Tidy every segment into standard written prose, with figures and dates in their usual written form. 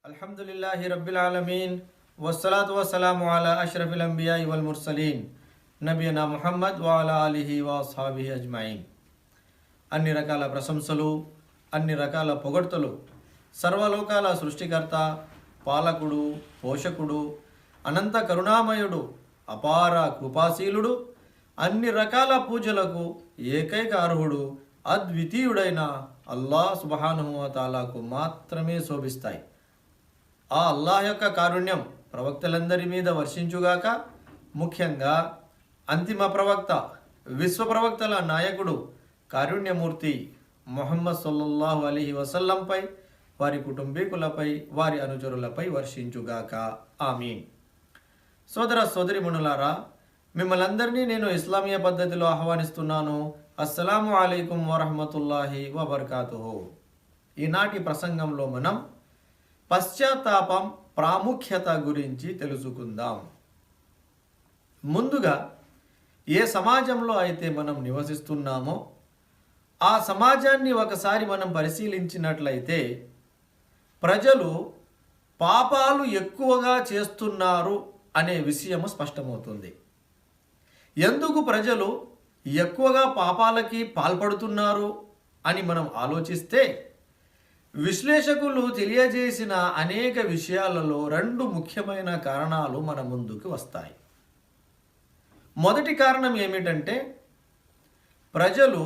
అల్హమ్దులిల్లాహి రబ్బిల్ ఆలమీన్ వస్సలాతు వస్సలాము అలా అష్రఫిల్ అంబియా వల్ ముర్సలీన్ నబీనా ముహమ్మద్ వ అలా ఆలిహి వ అస్హాబిహి అజ్మాయిన్. అన్ని రకాల ప్రశంసలు, అన్ని రకాల పొగడ్తలు సర్వలోకాల సృష్టికర్త, పాలకుడు, పోషకుడు, అనంత కరుణామయుడు, అపార కృపాశీలుడు, అన్ని రకాల పూజలకు ఏకైక అర్హుడు, అద్వితీయుడైన అల్లాహ్ సుబ్హానహు వ తఆలాకు మాత్రమే శోభిస్తాయి. ఆ అల్లాహ్ యొక్క కారుణ్యం ప్రవక్తలందరి మీద వర్షించుగాక. ముఖ్యంగా అంతిమ ప్రవక్త, విశ్వ ప్రవక్తల నాయకుడు, కారుణ్యమూర్తి ముహమ్మద్ సల్లల్లాహు అలైహి వసల్లంపై, వారి కుటుంబీకులపై, వారి అనుచరులపై వర్షించుగాక. ఆమీన్. సోదర సోదరిమణులారా, మిమ్మల్ని అందరినీ నేను ఇస్లామీయ పద్ధతిలో ఆహ్వానిస్తున్నాను. అస్సలాము అలైకుం వరహమతుల్లాహి వబర్కాతుహు. ఈనాటి ప్రసంగంలో మనం పశ్చాత్తాపం ప్రాముఖ్యత గురించి తెలుసుకుందాం. ముందుగా ఏ సమాజంలో అయితే మనం నివసిస్తున్నామో ఆ సమాజాన్ని ఒకసారి మనం పరిశీలించినట్లయితే ప్రజలు పాపాలు ఎక్కువగా చేస్తున్నారు అనే విషయము స్పష్టమవుతుంది. ఎందుకు ప్రజలు ఎక్కువగా పాపాలకి పాల్పడుతున్నారు అని మనం ఆలోచిస్తే విశ్లేషకులు తెలియజేసిన అనేక విషయాలలో రెండు ముఖ్యమైన కారణాలు మన ముందుకు వస్తాయి. మొదటి కారణం ఏమిటంటే, ప్రజలు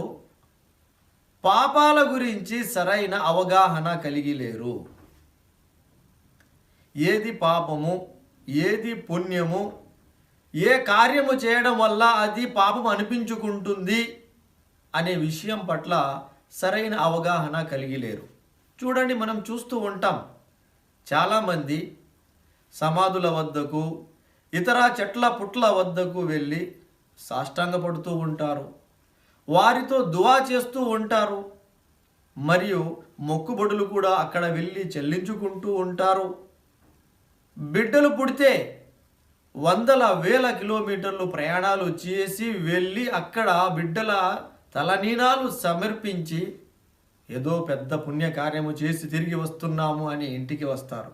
పాపాల గురించి సరైన అవగాహన కలిగి లేరు. ఏది పాపము, ఏది పుణ్యము, ఏ కార్యము చేయడం వల్ల అది పాపం అనిపించుకుంటుంది అనే విషయం పట్ల సరైన అవగాహన కలిగి లేరు. చూడండి, మనం చూస్తూ ఉంటాం, చాలామంది సమాధుల వద్దకు, ఇతర చెట్ల పుట్ల వద్దకు వెళ్ళి సాష్టాంగపడుతూ ఉంటారు, వారితో దువా చేస్తూ ఉంటారు, మరియు మొక్కుబడులు కూడా అక్కడ వెళ్ళి చెల్లించుకుంటూ ఉంటారు. బిడ్డలు పుడితే వందల వేల కిలోమీటర్లు ప్రయాణాలు చేసి వెళ్ళి అక్కడ బిడ్డల తలనీనాలు సమర్పించి ఏదో పెద్ద పుణ్యకార్యము చేసి తిరిగి వస్తున్నాము అని ఇంటికి వస్తారు.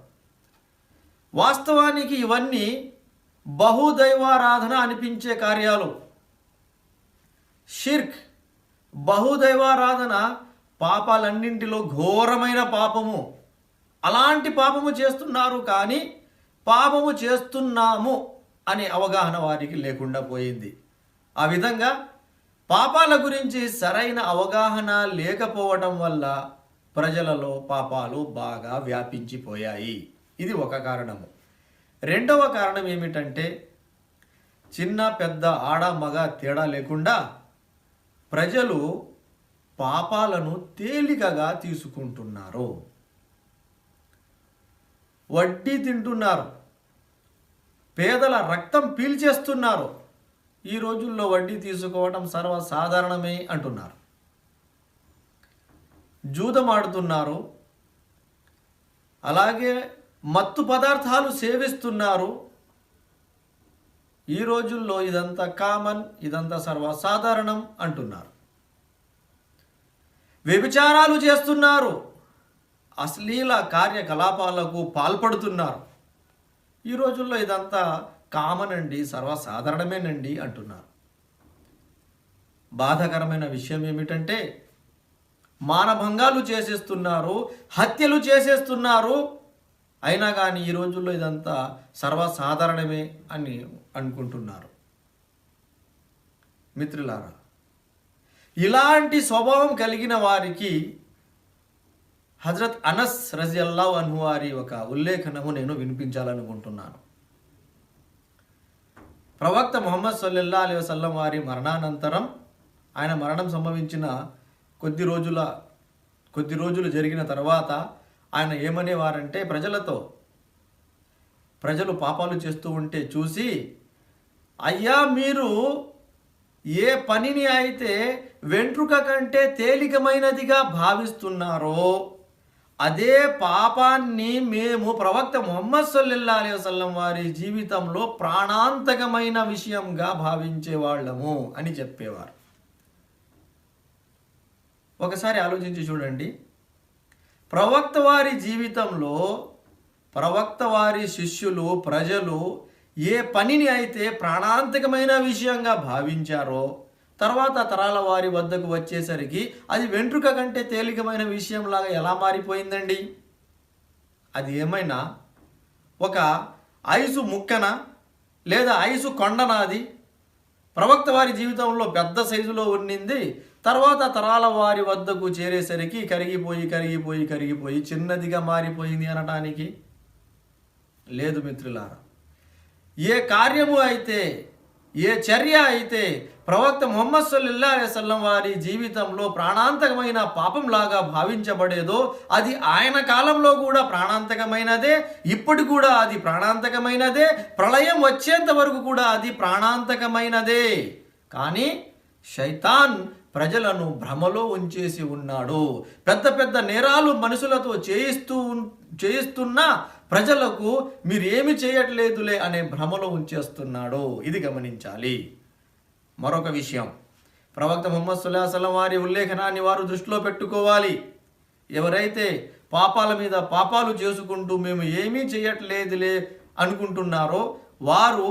వాస్తవానికి ఇవన్నీ బహుదైవారాధన అనిపించే కార్యాలు. షిర్క్, బహుదైవారాధన పాపాలన్నింటిలో ఘోరమైన పాపము. అలాంటి పాపము చేస్తున్నారు, కానీ పాపము చేస్తున్నాము అనే అవగాహన వారికి లేకుండా పోయింది. ఆ విధంగా పాపాల గురించి సరైన అవగాహన లేకపోవడం వల్ల ప్రజలలో పాపాలు బాగా వ్యాపించిపోయాయి. ఇది ఒక కారణము. రెండవ కారణం ఏమిటంటే, చిన్న పెద్ద ఆడ మగ తేడా లేకుండా ప్రజలు పాపాలను తేలికగా తీసుకుంటున్నారు. వడ్డీ తింటున్నారు, పేదల రక్తం పీల్చేస్తున్నారు. ఈ రోజుల్లో వడ్డీ తీసుకోవడం సర్వసాధారణమే అంటున్నారు. జూదం ఆడుతున్నారు, అలాగే మత్తు పదార్థాలు సేవిస్తున్నారు. ఈ రోజుల్లో ఇదంతా కామన్, ఇదంతా సర్వసాధారణం అంటున్నారు. వ్యభిచారాలు చేస్తున్నారు, అశ్లీల కార్యకలాపాలకు పాల్పడుతున్నారు. ఈ రోజుల్లో ఇదంతా కామన్ అండి, సర్వసాధారణమేనండి అంటున్నారు. బాధాకరమైన విషయం ఏమిటంటే, మానభంగాలు చేసేస్తున్నారు, హత్యలు చేసేస్తున్నారు. అయినా కానీ ఈ రోజుల్లో ఇదంతా సర్వసాధారణమే అని అనుకుంటున్నారు. మిత్రులారా, ఇలాంటి స్వభావం కలిగిన వారికి హజరత్ అనస్ రజియల్లాహు అన్హు వారి ఒక ఉల్లేఖనము నేను వినిపించాలనుకుంటున్నాను. ప్రవక్త ముహమ్మద్ సల్లల్లాహు అలైహి వసల్లం వారి మరణానంతరం, ఆయన మరణం సంభవించిన కొద్ది రోజులు జరిగిన తర్వాత ఆయన ఏమనేవారంటే, ప్రజలు పాపాలు చేస్తూ ఉంటే చూసి, అయ్యా, మీరు ఏ పనిని అయితే వెంట్రుక కంటే తేలికమైనదిగా భావిస్తున్నారో అదే పాపాన్ని మేము ప్రవక్త ముహమ్మద్ సల్లల్లాహు అలైహి వసల్లం వారి జీవితంలో ప్రాణాంతకమైన విషయంగా భావించేవాళ్ళము అని చెప్పేవారు. ఒకసారి ఆలోచించి చూడండి, ప్రవక్త వారి జీవితంలో ప్రవక్త వారి శిష్యులు ప్రజలు ఏ పనిని అయితే ప్రాణాంతకమైన విషయంగా భావించారో తర్వాత తరాల వారి వద్దకు వచ్చేసరికి అది వెంట్రుక కంటే తేలికమైన విషయంలాగా ఎలా మారిపోయిందండి? అది ఏమైనా ఒక ఐసు ముక్కన లేదా ఐసు కొండనాది ప్రవక్త వారి జీవితంలో పెద్ద సైజులో ఉన్నింది, తర్వాత తరాల వారి వద్దకు చేరేసరికి కరిగిపోయి కరిగిపోయి కరిగిపోయి చిన్నదిగా మారిపోయింది అనటానికి లేదు మిత్రులారా. ఏ కార్యము అయితే, ఏ చర్య అయితే ప్రవక్త ముహమ్మద్ సల్లల్లాహు అలైహి వసల్లం వారి జీవితంలో ప్రాణాంతకమైన పాపంలాగా భావించబడేదో అది ఆయన కాలంలో కూడా ప్రాణాంతకమైనదే, ఇప్పుడు కూడా అది ప్రాణాంతకమైనదే, ప్రళయం వచ్చేంత వరకు కూడా అది ప్రాణాంతకమైనదే. కానీ శైతాన్ ప్రజలను భ్రమలో ఉంచేసి ఉన్నాడు. పెద్ద పెద్ద నేరాలు మనుషులతో చేయిస్తున్నా ప్రజలకు మీరేమి చేయట్లేదులే అనే భ్రమలో ఉంచేస్తున్నాడు. ఇది గమనించాలి. మరొక విషయం, ప్రవక్త ముహమ్మద్ సల్లల్లాహు అలైహి వసల్లం వారి ఉల్లేఖనాన్ని వారు దృష్టిలో పెట్టుకోవాలి. ఎవరైతే పాపాల మీద పాపాలు చేసుకుంటూ మేము ఏమీ చేయట్లేదులే అనుకుంటున్నారో వారు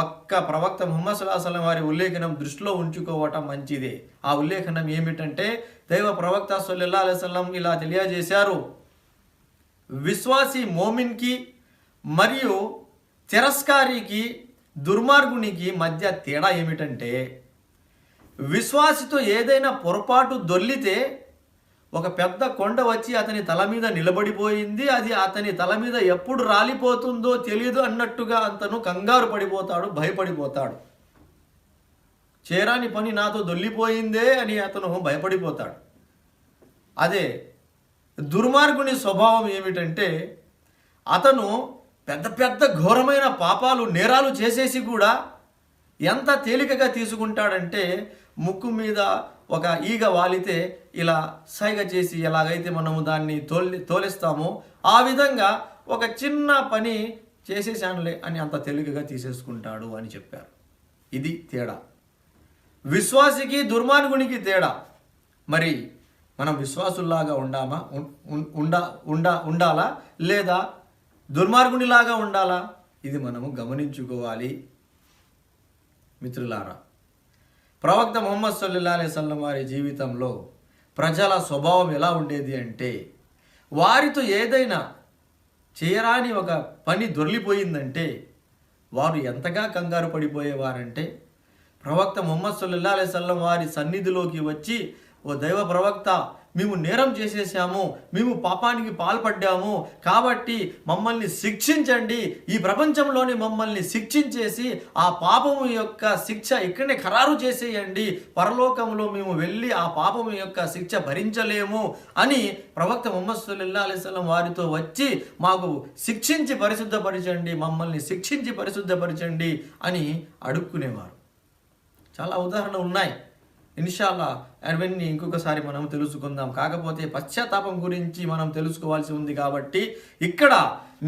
ఒక్క ప్రవక్త ముహమ్మద్ సల్లల్లాహు అలైహి వసల్లం వారి ఉల్లేఖనం దృష్టిలో ఉంచుకోవటం మంచిదే. ఆ ఉల్లేఖనం ఏమిటంటే, దైవ ప్రవక్త సల్లల్లాహు అలైహి వసల్లం ఇలా తెలియజేశారు, విశ్వాసి మోమిన్కి మరియు తిరస్కారికి దుర్మార్గునికి మధ్య తేడా ఏమిటంటే, విశ్వాసితో ఏదైనా పొరపాటు దొర్లితే ఒక పెద్ద కొండ వచ్చి అతని తల మీద నిలబడిపోయింది, అది అతని తల మీద ఎప్పుడు రాలిపోతుందో తెలియదు అన్నట్టుగా అతను కంగారు పడిపోతాడు, భయపడిపోతాడు. చేరాని పని నాతో దొల్లిపోయిందే అని అతను భయపడిపోతాడు. అదే దుర్మార్గుని స్వభావం ఏమిటంటే, అతను పెద్ద పెద్ద ఘోరమైన పాపాలు నేరాలు చేసేసి కూడా ఎంత తేలికగా తీసుకుంటాడంటే, ముక్కు మీద ఒక ఈగ వాలితే ఇలా సైగ చేసి ఎలాగైతే మనము దాన్ని తోలిస్తామో ఆ విధంగా ఒక చిన్న పని చేసేసానులే అని అంత తేలికగా తీసేసుకుంటాడు అని చెప్పారు. ఇది తేడా, విశ్వాసికి దుర్మార్గునికి తేడా. మరి మనం విశ్వాసుల్లాగా ఉండాలా లేదా దుర్మార్గునిలాగా ఉండాలా? ఇది మనము గమనించుకోవాలి మిత్రులారా. ప్రవక్త ముహమ్మద్ సల్లల్లాహు అలైహి వసల్లం వారి జీవితంలో ప్రజల స్వభావం ఎలా ఉండేది అంటే, వారితో ఏదైనా చేయరాని ఒక పని దొర్లిపోయిందంటే వారు ఎంతగా కంగారు పడిపోయేవారంటే, ప్రవక్త ముహమ్మద్ సల్లల్లాహు అలైహి వసల్లం వారి సన్నిధిలోకి వచ్చి, ఓ దైవ ప్రవక్త, మేము నేరం చేసేసాము, మేము పాపానికి పాల్పడ్డాము, కాబట్టి మమ్మల్ని శిక్షించండి, ఈ ప్రపంచంలోని మమ్మల్ని శిక్షించేసి ఆ పాపము యొక్క శిక్ష ఇక్కడనే ఖరారు చేసేయండి, పరలోకంలో మేము వెళ్ళి ఆ పాపము యొక్క శిక్ష భరించలేము అని ప్రవక్త ముహమ్మద్ సల్లల్లాహు అలైహి వసల్లం వారితో వచ్చి మాకు శిక్షించి పరిశుద్ధపరచండి, మమ్మల్ని శిక్షించి పరిశుద్ధపరచండి అని అడుక్కునేవారు. చాలా ఉదాహరణలు ఉన్నాయి. ఇన్షాల్లా అవన్నీ ఇంకొకసారి మనం తెలుసుకుందాం. కాకపోతే పశ్చాత్తాపం గురించి మనం తెలుసుకోవాల్సి ఉంది కాబట్టి ఇక్కడ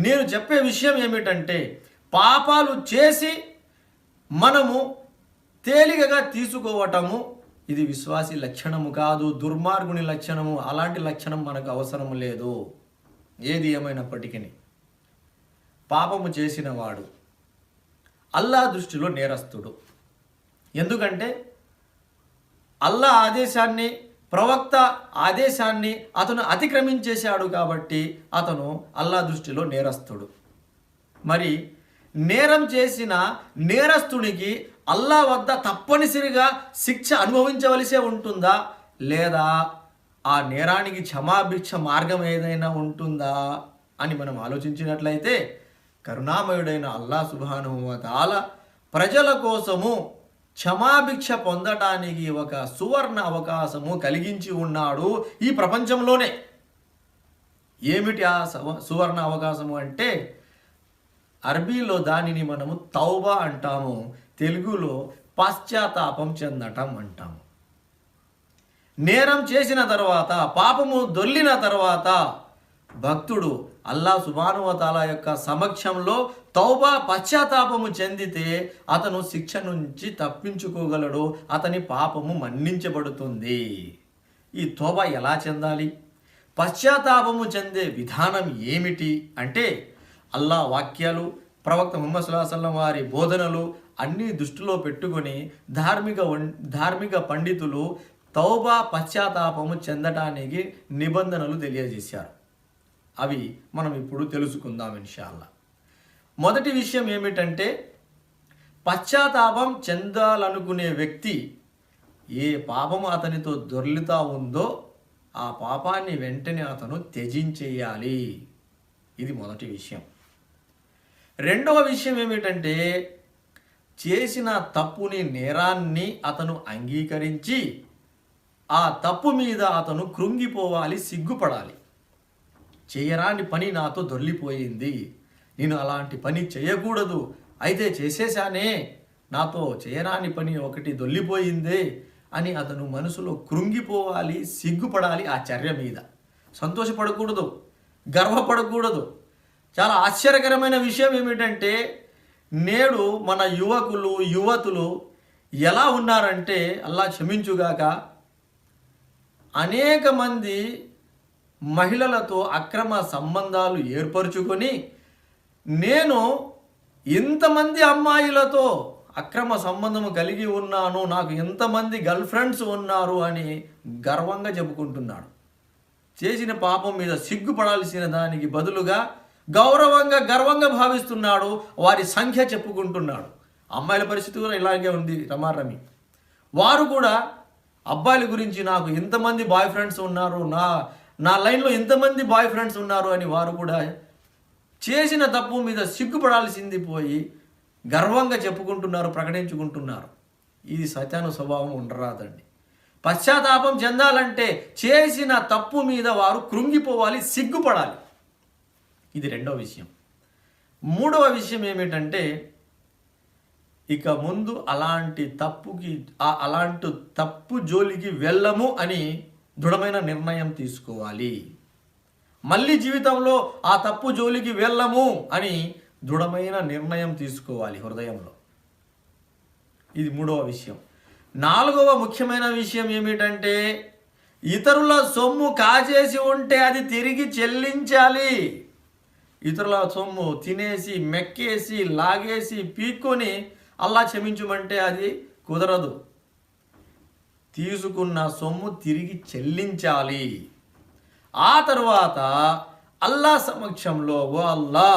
నేను చెప్పే విషయం ఏమిటంటే, పాపాలు చేసి మనము తేలికగా తీసుకోవటము ఇది విశ్వాసి లక్షణము కాదు, దుర్మార్గుని లక్షణము. అలాంటి లక్షణం మనకు అవసరం లేదు. ఏది ఏమైనప్పటికీ పాపము చేసిన వాడు అల్లా దృష్టిలో నేరస్తుడు. ఎందుకంటే అల్లా ఆదేశాన్ని, ప్రవక్త ఆదేశాన్ని అతను అతిక్రమించేశాడు కాబట్టి అతను అల్లా దృష్టిలో నేరస్తుడు. మరి నేరం చేసిన నేరస్తునికి అల్లా వద్ద తప్పనిసరిగా శిక్ష అనుభవించవలసే ఉంటుందా, లేదా ఆ నేరానికి క్షమాభిక్ష మార్గం ఏదైనా ఉంటుందా అని మనం ఆలోచించినట్లయితే, కరుణామయుడైన అల్లా సుబ్హానహు వ తఆలా ప్రజల కోసము క్షమాభిక్ష పొందటానికి ఒక సువర్ణ అవకాశము కలిగించి ఉన్నాడు ఈ ప్రపంచంలోనే. ఏమిటి ఆ సువర్ణ అవకాశము అంటే, అరబీలో దానిని మనము తౌబా అంటాము, తెలుగులో పశ్చాత్తాపం చెందటం అంటాము. నేరం చేసిన తర్వాత, పాపము దొర్లిన తర్వాత భక్తుడు అల్లా సుబ్హానహు వ తఆలా యొక్క సమక్షంలో తౌబా పశ్చాత్తాపము చెందితే అతను శిక్ష నుంచి తప్పించుకోగలడు, అతని పాపము మన్నించబడుతుంది. ఈ తౌబా ఎలా చెందాలి, పశ్చాత్తాపము చెందే విధానం ఏమిటి అంటే, అల్లా వాక్యాలు, ప్రవక్త ముహమ్మద్ సల్లల్లాహు అలైహి వసల్లం వారి బోధనలు అన్నీ దృష్టిలో పెట్టుకొని ధార్మిక పండితులు తౌబా పశ్చాత్తాపము చెందటానికి నిబంధనలు తెలియజేశారు. అవి మనం ఇప్పుడు తెలుసుకుందాం ఇన్షాల్లా. మొదటి విషయం ఏమిటంటే, పశ్చాత్తాపం చెందాలనుకునే వ్యక్తి ఏ పాపము అతనితో దొర్లుతా ఉందో ఆ పాపాన్ని వెంటనే అతను త్యజించేయాలి. ఇది మొదటి విషయం. రెండవ విషయం ఏమిటంటే, చేసిన తప్పుని, నేరాన్ని అతను అంగీకరించి ఆ తప్పు మీద అతను కృంగిపోవాలి, సిగ్గుపడాలి. చేయరాని పని నాతో దొర్లిపోయింది, నేను అలాంటి పని చేయకూడదు, అయితే చేసేసానే, నాతో చేయరాని పని ఒకటి దొర్లిపోయిందే అని అతను మనసులో కృంగిపోవాలి, సిగ్గుపడాలి. ఆ చర్య మీద సంతోషపడకూడదు, గర్వపడకూడదు. చాలా ఆశ్చర్యకరమైన విషయం ఏమిటంటే, నేడు మన యువకులు, యువతులు ఎలా ఉన్నారంటే, అల్లా క్షమించుగాక, అనేక మంది మహిళలతో అక్రమ సంబంధాలు ఏర్పరచుకొని, నేను ఇంతమంది అమ్మాయిలతో అక్రమ సంబంధము కలిగి ఉన్నాను, నాకు ఎంతమంది గర్ల్ ఫ్రెండ్స్ ఉన్నారు అని గర్వంగా చెప్పుకుంటున్నాడు. చేసిన పాపం మీద సిగ్గుపడాల్సిన దానికి బదులుగా గర్వంగా భావిస్తున్నాడు, వారి సంఖ్య చెప్పుకుంటున్నాడు. అమ్మాయిల పరిస్థితి కూడా ఇలాగే ఉంది రమారమి. వారు కూడా అబ్బాయిల గురించి నాకు ఇంతమంది బాయ్ ఫ్రెండ్స్ ఉన్నారు, నా లైన్లో ఇంతమంది బాయ్ ఫ్రెండ్స్ ఉన్నారు అని వారు కూడా చేసిన తప్పు మీద సిగ్గుపడాల్సింది పోయి గర్వంగా చెప్పుకుంటున్నారు, ప్రకటించుకుంటున్నారు. ఇది సత్యాను స్వభావం ఉండరాదండి. పశ్చాత్తాపం చెందాలంటే చేసిన తప్పు మీద వారు కృంగిపోవాలి, సిగ్గుపడాలి. ఇది రెండవ విషయం. మూడవ విషయం ఏమిటంటే, ఇక ముందు అలాంటి తప్పు జోలికి వెళ్ళము అని దృఢమైన నిర్ణయం తీసుకోవాలి. మళ్ళీ జీవితంలో ఆ తప్పు జోలికి వెళ్ళము అని దృఢమైన నిర్ణయం తీసుకోవాలి హృదయంలో. ఇది మూడవ విషయం. నాలుగవ ముఖ్యమైన విషయం ఏమిటంటే, ఇతరుల సొమ్ము కాజేసి ఉంటే అది తిరిగి చెల్లించాలి. ఇతరుల సొమ్ము తినేసి, మెక్కేసి, లాగేసి, పీక్కొని అల్లా క్షమించమంటే అది కుదరదు. తీసుకున్న సొమ్ము తిరిగి చెల్లించాలి. ఆ తర్వాత అల్లా సమక్షంలో, ఓ అల్లా,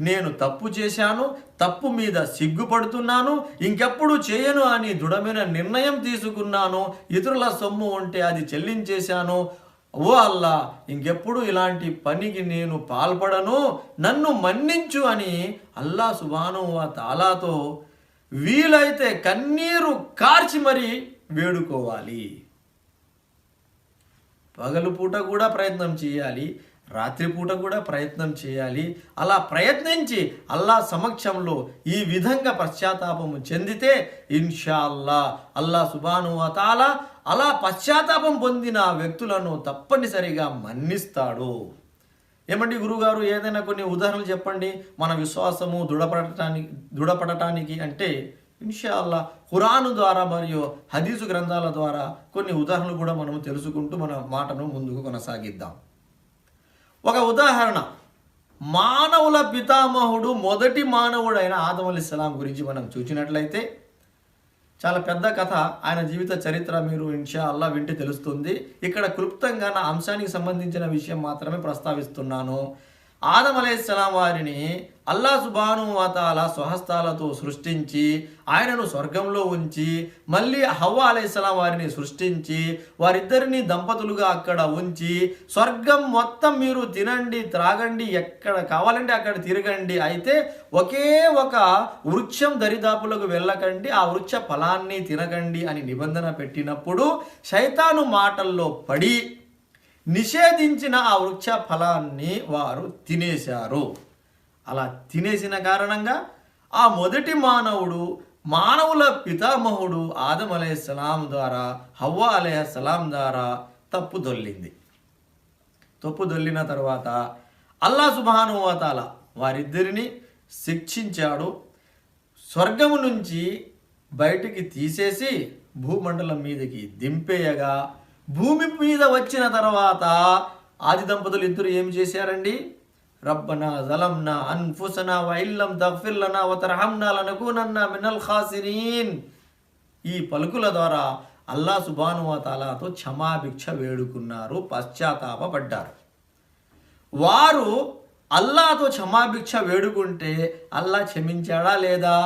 నేను తప్పు చేశాను, తప్పు మీద సిగ్గుపడుతున్నాను, ఇంకెప్పుడు చేయను అని దృఢమైన నిర్ణయం తీసుకున్నాను. ఇతరుల సొమ్ము ఉంటే అది చెల్లించేశాను. ఓ అల్లా, ఇంకెప్పుడు ఇలాంటి పనికి నేను పాల్పడను, నన్ను మన్నించు అని అల్లా సుబ్హానహు వ తఆలాతో వీలైతే కన్నీరు కార్చి మరీ వేడుకోవాలి. పగలు పూట కూడా ప్రయత్నం చేయాలి, రాత్రిపూట కూడా ప్రయత్నం చేయాలి. అలా ప్రయత్నించి అల్లా సమక్షంలో ఈ విధంగా పశ్చాత్తాపము చెందితే ఇన్షాల్లా అల్లా సుబ్హానహు వ తఆలా అలా పశ్చాత్తాపం పొందిన వ్యక్తులను తప్పనిసరిగా మన్నిస్తాడు. ఏమండి గురుగారు, ఏదైనా కొన్ని ఉదాహరణలు చెప్పండి మన విశ్వాసము దృఢపడటానికి అంటే, ఇన్షాల్లా ఖురాను ద్వారా మరియు హదీసు గ్రంథాల ద్వారా కొన్ని ఉదాహరణలు కూడా మనం తెలుసుకుంటూ మన మాటను ముందుకు కొనసాగిద్దాం. ఒక ఉదాహరణ, మానవుల పితామహుడు, మొదటి మానవుడైన ఆదం అలైహిస్సలాం గురించి మనం చూసినట్లయితే, చాలా పెద్ద కథ, ఆయన జీవిత చరిత్ర మీరు ఇన్షాల్లా వింటే తెలుస్తుంది. ఇక్కడ క్లుప్తంగా నా అంశానికి సంబంధించిన విషయం మాత్రమే ప్రస్తావిస్తున్నాను. ఆదం అలైహిస్సలాం వారిని అల్లా సుబ్హానహు వ తఆలా స్వహస్తాలతో సృష్టించి ఆయనను స్వర్గంలో ఉంచి, మళ్ళీ హవ్వ అలైహిస్సలాం వారిని సృష్టించి వారిద్దరిని దంపతులుగా అక్కడ ఉంచి, స్వర్గం మొత్తం మీరు తినండి, త్రాగండి, ఎక్కడ కావాలంటే అక్కడ తిరగండి, అయితే ఒకే ఒక వృక్షం దరిదాపులకు వెళ్ళకండి, ఆ వృక్ష ఫలాన్ని తినకండి అని నిబంధన పెట్టినప్పుడు శైతాను మాటల్లో పడి నిషేధించిన ఆ వృక్ష ఫలాన్ని వారు తినేశారు. అలా తినేసిన కారణంగా ఆ మొదటి మానవుల పితామహుడు ఆదం అలైహిస్సలాం ద్వారా హవ్వ అలైహిస్సలాం ద్వారా తప్పు దొల్లింది. తప్పు దొల్లిన తర్వాత అల్లా సుబ్హానహు వ తఆలా వారిద్దరిని శిక్షించాడు. స్వర్గము నుంచి బయటికి తీసేసి భూమండలం మీదకి దింపేయగా, భూమి మీద వచ్చిన తర్వాత ఆది దంపతులు ఇద్దరు ఏం చేశారండి? రబ్బనా జలమ్నా అన్ఫుసనా వ ఇల్లం తగ్ఫిర్ లనా వ తర్హమ్నా లనకూనన్నా మినల్ ఖాసిరీన్. ఈ పలుకుల ద్వారా అల్లా సుబ్హానహు వ తఆలాతో క్షమాభిక్ష వేడుకున్నారు, పశ్చాత్తాపపడ్డారు. వారు అల్లాతో క్షమాభిక్ష వేడుకుంటే అల్లా క్షమించాడా లేదా?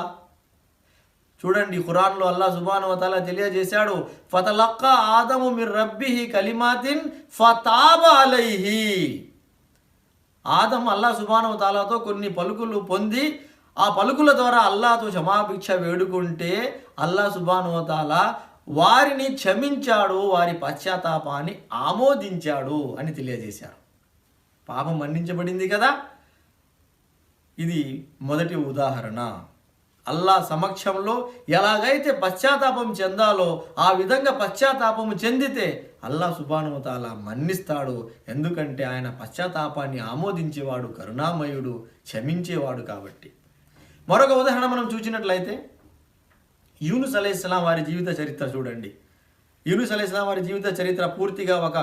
చూడండి, ఖురాన్లో అల్లా సుబ్హానహు వ తఆలా తెలియజేశాడు, ఫతలక్కా ఆదము మిర్ రబ్బిహి కలిమాతిన్ ఫతాబ అలైహి. ఆదం అల్లా సుబ్హానహు వ తఆలాతో కొన్ని పలుకులు పొంది ఆ పలుకుల ద్వారా అల్లాతో క్షమాభిక్ష వేడుకుంటే అల్లా సుబ్హానహు వ తఆలా వారిని క్షమించాడు, వారి పశ్చాత్తాపాన్ని ఆమోదించాడు అని తెలియజేశారు. పాపం మన్నించబడింది కదా. ఇది మొదటి ఉదాహరణ. అల్లా సమక్షంలో ఎలాగైతే పశ్చాత్తాపం చెందాలో ఆ విధంగా పశ్చాత్తాపం చెందితే అల్లా సుబ్హానహు వ తఆలా మన్నిస్తాడు. ఎందుకంటే ఆయన పశ్చాత్తాపాన్ని ఆమోదించేవాడు, కరుణామయుడు, క్షమించేవాడు కాబట్టి. మరొక ఉదాహరణ మనం చూసినట్లయితే యూనుస్ అలైహిస్సలాం వారి జీవిత చరిత్ర చూడండి. యూనుస్ అలైహిస్సలాం వారి జీవిత చరిత్ర పూర్తిగా ఒక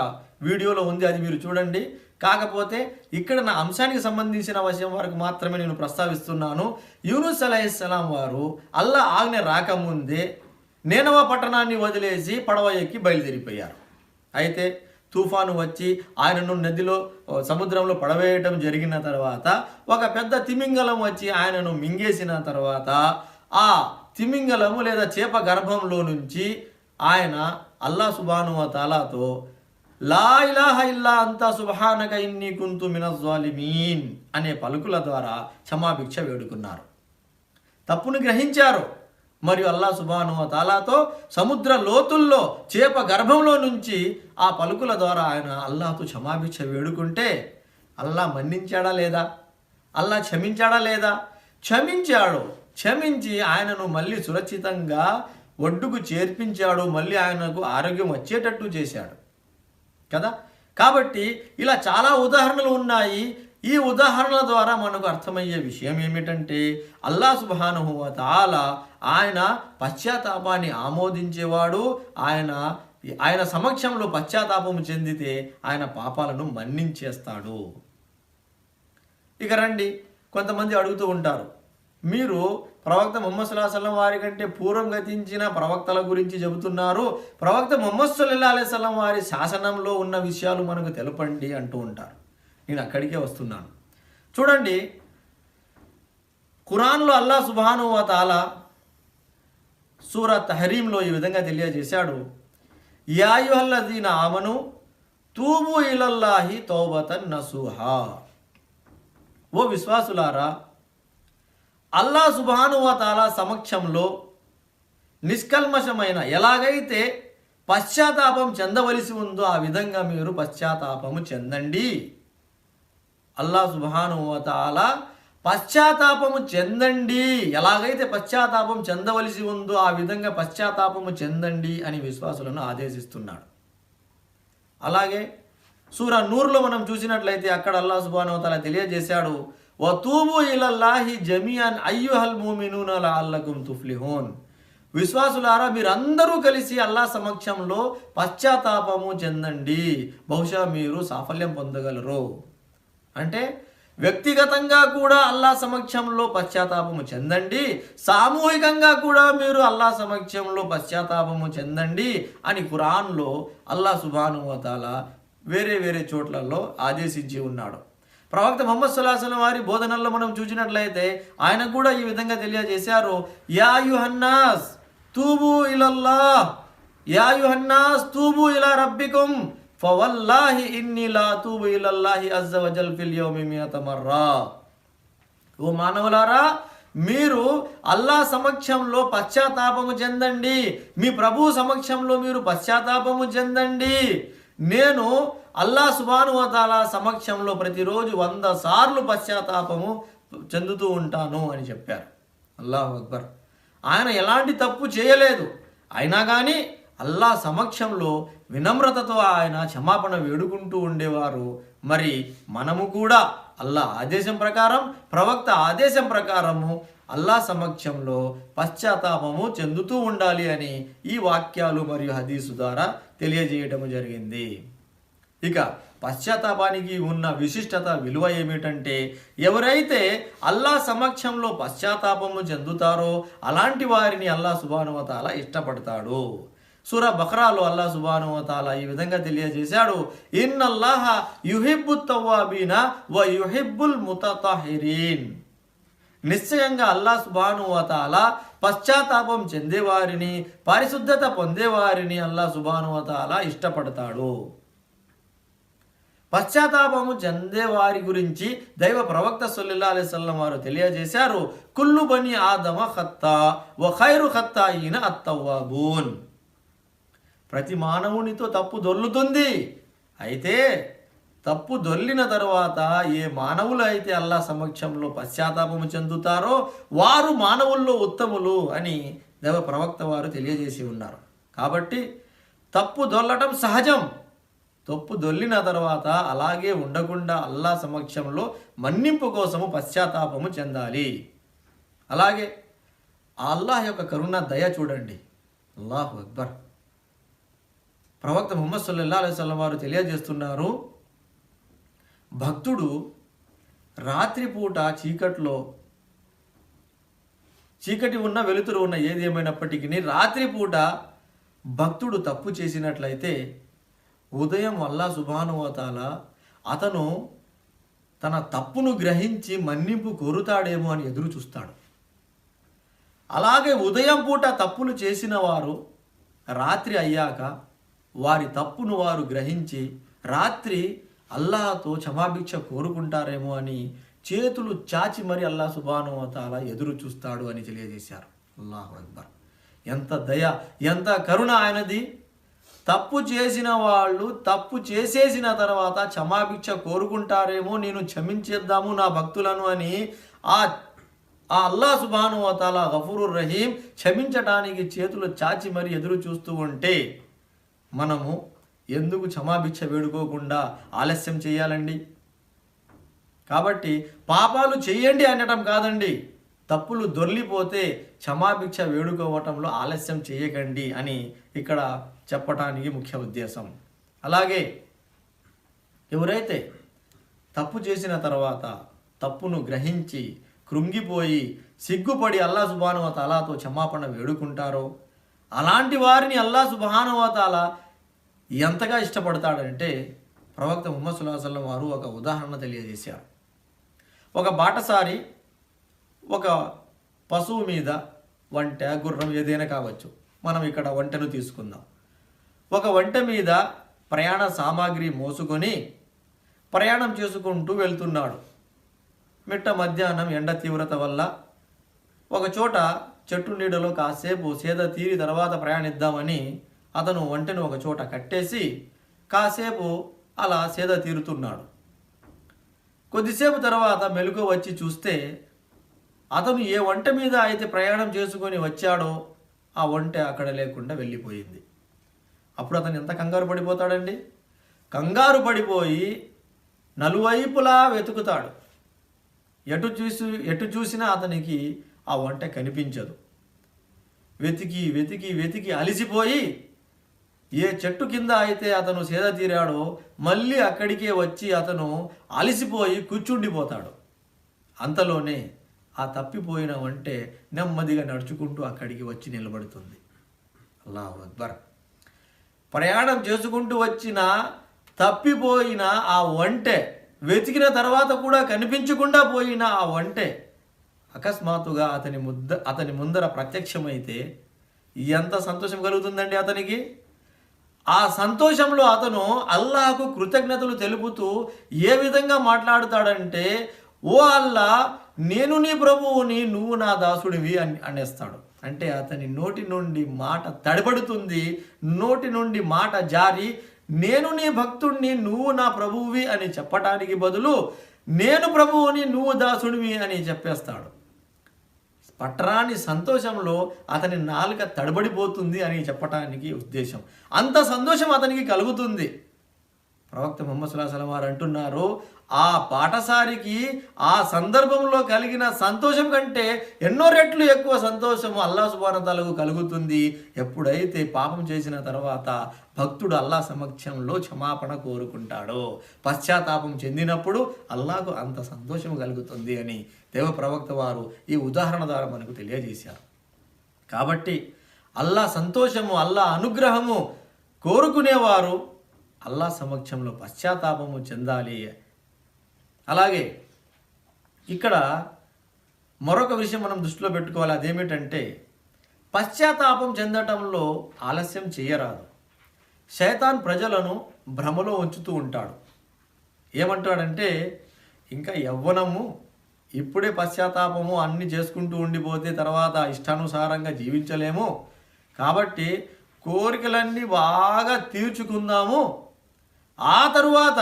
వీడియోలో ఉంది, అది మీరు చూడండి. కాకపోతే ఇక్కడ నా అంశానికి సంబంధించిన విషయం వరకు మాత్రమే నేను ప్రస్తావిస్తున్నాను. యూనుస్ అలైహిస్సలాం వారు అల్లా ఆజ్ఞ రాకముందే నేనవ పట్టణాన్ని వదిలేసి పడవ ఎక్కి బయలుదేరిపోయారు. అయితే తుఫాను వచ్చి ఆయనను నదిలో సముద్రంలో పడవేయటం జరిగిన తర్వాత ఒక పెద్ద తిమింగలం వచ్చి ఆయనను మింగేసిన తర్వాత ఆ తిమింగలము లేదా చేప గర్భంలో నుంచి ఆయన అల్లా సుబ్హానహు వ తఆలాతో లా ఇలాహ ఇల్లా అంతా సుబ్హానక ఇన్నీ కుంతు మినజ్ జాలిమీన్ అనే పలుకుల ద్వారా క్షమాభిక్ష వేడుకున్నారు. తప్పును గ్రహించారు. మరియు అల్లా సుబ్హానహు వ తఆలాతో సముద్ర లోతుల్లో చేప గర్భంలో నుంచి ఆ పలుకుల ద్వారా ఆయన అల్లాతో క్షమాభిక్ష వేడుకుంటే అల్లా మన్నించాడా లేదా? అల్లా క్షమించాడా లేదా? క్షమించాడు. క్షమించి ఆయనను మళ్ళీ సురక్షితంగా ఒడ్డుకు చేర్పించాడు. మళ్ళీ ఆయనకు ఆరోగ్యం వచ్చేటట్టు చేశాడు కదా. కాబట్టి ఇలా చాలా ఉదాహరణలు ఉన్నాయి. ఈ ఉదాహరణల ద్వారా మనకు అర్థమయ్యే విషయం ఏమిటంటే అల్లా సుబ్హానహు వ తఆలా ఆయన పశ్చాత్తాపాన్ని ఆమోదించేవాడు. ఆయన సమక్షంలో పశ్చాత్తాపం చెందితే ఆయన పాపాలను మన్నించేస్తాడు. ఇక రండి, కొంతమంది అడుగుతూ ఉంటారు, మీరు ప్రవక్త ముహమ్మద్ సల్లల్లాహు అలైహి వసల్లం వారి కంటే పూర్వం గతించిన ప్రవక్తల గురించి చెబుతున్నారు, ప్రవక్త ముహమ్మద్ సల్లల్లాహు అలైహి వసల్లం వారి శాసనంలో ఉన్న విషయాలు మనకు తెలపండి అంటూ ఉంటారు. నేను అక్కడికే వస్తున్నాను. చూడండి, ఖురాన్లో అల్లా సుబ్హానహు వ తఆలా సూరా తహరీంలో ఈ విధంగా తెలియజేశాడు, యా అయ్యుహల్లజీన ఆమను తూబు ఇలల్లాహి తౌబతన్ నసూహా. ఓ విశ్వాసులారా, అల్లా సుబ్హానహు వ తఆలా సమక్షంలో నిష్కల్మషమైన ఎలాగైతే పశ్చాత్తాపం చెందవలసి ఉందో ఆ విధంగా మీరు పశ్చాత్తాపము చెందండి. అల్లా సుబ్హానహు వ తఆలా పశ్చాత్తాపము చెందండి, ఎలాగైతే పశ్చాత్తాపం చెందవలసి ఉందో ఆ విధంగా పశ్చాత్తాపము చెందండి అని విశ్వాసులను ఆదేశిస్తున్నాడు. అలాగే సూరా నూర్లో మనం చూసినట్లయితే అక్కడ అల్లా సుబ్హానహు వ తఆలా తెలియజేశాడు, వతూబు ఇలల్లాహి జమీఅన్ అయ్యుహల్ ముమినూన లఅల్లకుం తుఫ్లిహూన్. విశ్వాసులారా, మీరందరూ కలిసి అల్లా సమక్షంలో పశ్చాత్తాపము చెందండి, బహుశా మీరు సాఫల్యం పొందగలరు. అంటే వ్యక్తిగతంగా కూడా అల్లా సమక్షంలో పశ్చాత్తాపము చెందండి, సామూహికంగా కూడా మీరు అల్లా సమక్షంలో పశ్చాత్తాపము చెందండి అని ఖురాన్లో అల్లా సుబ్హానహు వ తఆలా వేరే వేరే చోట్లలో ఆదేశించి ఉన్నాడు. ప్రవక్త ముహమ్మద్ సల్లల్లాహు అలైహి వసల్లం వారి బోధనల్లో మనం చూసినట్లయితే ఆయన కూడా ఈ విధంగా తెలియజేశారు, యా అయ్యుహన్నాస్ తూబు ఇలల్లాహ్, యా అయ్యుహన్నాస్ తూబు ఇలా రబ్బికుం ఫవల్లాహి ఇన్నీ లా తూబు ఇలల్లాహి అజ్జ వజల్ ఫిల్ యౌమి మియత మర్రా. ఓ మానవులారా, మీరు అల్లా సమక్షంలో పశ్చాత్తాపము చెందండి, మీ ప్రభు సమక్షంలో మీరు పశ్చాత్తాపము చెందండి. నేను అల్లా సుబ్హానహు వ తఆలా సమక్షంలో ప్రతిరోజు 100 సార్లు పశ్చాత్తాపము చెందుతూ ఉంటాను అని చెప్పారు. అల్లాహు అక్బర్. ఆయన ఎలాంటి తప్పు చేయలేదు, అయినా కానీ అల్లా సమక్షంలో వినమ్రతతో ఆయన క్షమాపణ వేడుకుంటూ ఉండేవారు. మరి మనము కూడా అల్లా ఆదేశం ప్రకారం, ప్రవక్త ఆదేశం ప్రకారము అల్లా సమక్షంలో పశ్చాత్తాపము చెందుతూ ఉండాలి అని ఈ వాక్యాలు మరియు హదీసు ద్వారా తెలియజేయటము జరిగింది. ఇక పశ్చాత్తాపానికి ఉన్న విశిష్టత విలువ ఏమిటంటే, ఎవరైతే అల్లా సమక్షంలో పశ్చాత్తాపము చెందుతారో అలాంటి వారిని అల్లా సుబ్హానహు వ తఆలా ఇష్టపడతాడు. సూరా బఖరాలో అల్లా సుబ్హానహు వ తఆలా ఈ విధంగా తెలియజేశాడు, ఇన్నల్లాహ యుహిబ్బుత్ తవ్వాబీన వ యుహిబ్బుల్ ముతతహిరీన్. నిశ్చయంగా అల్లా సుబ్హానహు వ తఆలా పశ్చాత్తాపం చెందేవారిని, పరిశుద్ధత పొందేవారిని అల్లా సుబ్హానహు వ తఆలా ఇష్టపడతాడు. పశ్చాత్తాపము చెందేవారి గురించి దైవ ప్రవక్త సల్లల్లాహు అలైహి వసల్లం వారు తెలియజేశారు, కుల్లు బని ఆదమ ఖత్తా వ ఖైరు ఖత్తాయిన అత్తవ్వాబూన్. ప్రతి మానవునితో తప్పు దొర్లుతుంది. అయితే తప్పు దొర్లిన తర్వాత ఏ మానవులు అయితే అల్లా సమక్షంలో పశ్చాత్తాపము చెందుతారో వారు మానవుల్లో ఉత్తములు అని దైవ ప్రవక్త వారు తెలియజేసి ఉన్నారు. కాబట్టి తప్పు దొర్లటం సహజం. తప్పు దొర్లిన తర్వాత అలాగే ఉండకుండా అల్లా సమక్షంలో మన్నింపు కోసము పశ్చాత్తాపము చెందాలి. అలాగే అల్లాహ్ యొక్క కరుణ దయ చూడండి. అల్లాహు అక్బర్. ప్రవక్త ముహమ్మద్ సల్లల్లాహు అలైహి వసల్లం వారు తెలియజేస్తున్నారు, భక్తుడు రాత్రిపూట చీకటి ఉన్న వెలుతురు ఉన్న ఏది ఏమైనప్పటికీ రాత్రిపూట భక్తుడు తప్పు చేసినట్లయితే ఉదయం అల్లా సుబ్హానహు వ తఆలా అతను తన తప్పును గ్రహించి మన్నింపు కోరుతాడేమో అని ఎదురు చూస్తాడు. అలాగే ఉదయం పూట తప్పులు చేసిన వారు రాత్రి అయ్యాక వారి తప్పును వారు గ్రహించి రాత్రి అల్లాహతో క్షమాభిక్ష కోరుకుంటారేమో అని చేతులు చాచి మరి అల్లా సుబ్హానహు వ తఆలా ఎదురు చూస్తాడు అని తెలియజేశారు. అల్లాహు అక్బర్. ఎంత దయ, ఎంత కరుణ ఆయనది. తప్పు చేసిన వాళ్ళు తప్పు చేసేసిన తర్వాత క్షమాభిక్ష కోరుకుంటారేమో, నేను క్షమించేద్దాము నా భక్తులను అని ఆ అల్లా సుబ్హానహు వ తఆలా గఫూరుర్ రహీం క్షమించటానికి చేతులు చాచి మరి ఎదురు చూస్తూ ఉంటే మనము ఎందుకు క్షమాభిక్ష వేడుకోకుండా ఆలస్యం చేయాలండి? కాబట్టి పాపాలు చేయండి అనటం కాదండి, తప్పులు దొర్లిపోతే క్షమాభిక్ష వేడుకోవటంలో ఆలస్యం చేయకండి అని ఇక్కడ చెప్పటానికి ముఖ్య ఉద్దేశం. అలాగే ఎవరైతే తప్పు చేసిన తర్వాత తప్పును గ్రహించి కృంగిపోయి సిగ్గుపడి అల్లా సుబ్హానహు వ తఆలాతో క్షమాపణ వేడుకుంటారో అలాంటి వారిని అల్లా సుబ్హానహు వ తఆలా ఎంతగా ఇష్టపడతాడంటే, ప్రవక్త ముహమ్మద్ సల్లల్లాహు అలైహి వసల్లం వారు ఒక ఉదాహరణ తెలియజేశారు. ఒక బాటసారి ఒక పశువు మీద, ఒంటె గుర్రం ఏదైనా కావచ్చు, మనం ఇక్కడ ఒంటెను తీసుకుందాం. ఒక ఒంటె మీద ప్రయాణ సామాగ్రి మోసుకొని ప్రయాణం చేసుకుంటూ వెళ్తున్నాడు. మిట్ట మధ్యాహ్నం ఎండ తీవ్రత వల్ల ఒక చోట చెట్టు నీడలో కాసేపు సేద తీరి తర్వాత ప్రయాణిద్దామని అతను ఒంటెను ఒక చోట కట్టేసి కాసేపు అలా సేద తీరుతున్నాడు. కొద్దిసేపు తర్వాత మెలకువ వచ్చి చూస్తే అతను ఏ ఒంటె మీద అయితే ప్రయాణం చేసుకొని వచ్చాడో ఆ ఒంటె అక్కడ లేకుండా వెళ్ళిపోయింది. అప్పుడు అతను ఎంత కంగారు పడిపోతాడండి? కంగారు పడిపోయి నలువైపులా వెతుకుతాడు. ఎటు చూసినా అతనికి ఆ ఒంటె కనిపించదు. వెతికి వెతికి వెతికి అలిసిపోయి ఏ చెట్టు కింద అయితే అతను సేద తీరాడో మళ్ళీ అక్కడికే వచ్చి అతను అలిసిపోయి కూర్చుండిపోతాడు. అంతలోనే ఆ తప్పిపోయిన ఒంటె నెమ్మదిగా నడుచుకుంటూ అక్కడికి వచ్చి నిలబడుతుంది. అల్లాహు అక్బర్. ప్రయాణం చేసుకుంటూ వచ్చిన తప్పిపోయిన ఆ ఒంటె, వెతికిన తర్వాత కూడా కనిపించకుండా పోయిన ఆ ఒంటె అకస్మాత్తుగా అతని ముందర ప్రత్యక్షమైతే ఎంత సంతోషం కలుగుతుందండి అతనికి. ఆ సంతోషంలో అతను అల్లాహకు కృతజ్ఞతలు తెలుపుతూ ఏ విధంగా మాట్లాడుతాడంటే, ఓ అల్లా, నేను నీ ప్రభువుని, నువ్వు నా దాసుడివి అనేస్తాడు. అంటే అతని నోటి నుండి మాట తడబడుతుంది, నోటి నుండి మాట జారి నేను నీ భక్తుడిని, నువ్వు నా ప్రభువువి అని చెప్పటానికి బదులు నేను ప్రభువుని, నువ్వు దాసుడివి అని చెప్పేస్తాడు. పట్టరాని సంతోషంలో అతని నాలుక తడబడిపోతుంది అని చెప్పటానికి ఉద్దేశం. అంత సంతోషం అతనికి కలుగుతుంది. ప్రవక్త ముహమ్మద్ సల్లల్లాహు అలైహి వసల్లం వారు అంటున్నారు, ఆ పాటసారికి ఆ సందర్భంలో కలిగిన సంతోషం కంటే ఎన్నో రెట్లు ఎక్కువ సంతోషము అల్లాహ్ సుబ్హానహు వ తఆలాకు కలుగుతుంది ఎప్పుడైతే పాపం చేసిన తర్వాత భక్తుడు అల్లాహ్ సమక్షంలో క్షమాపణ కోరుకుంటాడో, పశ్చాత్తాపం చెందినప్పుడు అల్లాహకు అంత సంతోషం కలుగుతుంది అని దేవ ప్రవక్త వారు ఈ ఉదాహరణ ద్వారా మనకు తెలియజేశారు. కాబట్టి అల్లాహ్ సంతోషము, అల్లాహ్ అనుగ్రహము కోరుకునేవారు అల్లాహ్ సమక్షంలో పశ్చాత్తాపము చెందాలి. అలాగే ఇక్కడ మరొక విషయం మనం దృష్టిలో పెట్టుకోవాలి. అదేమిటంటే పశ్చాత్తాపం చెందటంలో ఆలస్యం చేయరాదు. శైతాన్ ప్రజలను భ్రమలో ఉంచుతూ ఉంటాడు. ఏమంటాడంటే, ఇంకా యవ్వనము, ఇప్పుడే పశ్చాత్తాపము అన్నీ చేసుకుంటూ ఉండిపోతే తర్వాత ఇష్టానుసారంగా జీవించలేము, కాబట్టి కోరికలన్నీ బాగా తీర్చుకుందాము, ఆ తరువాత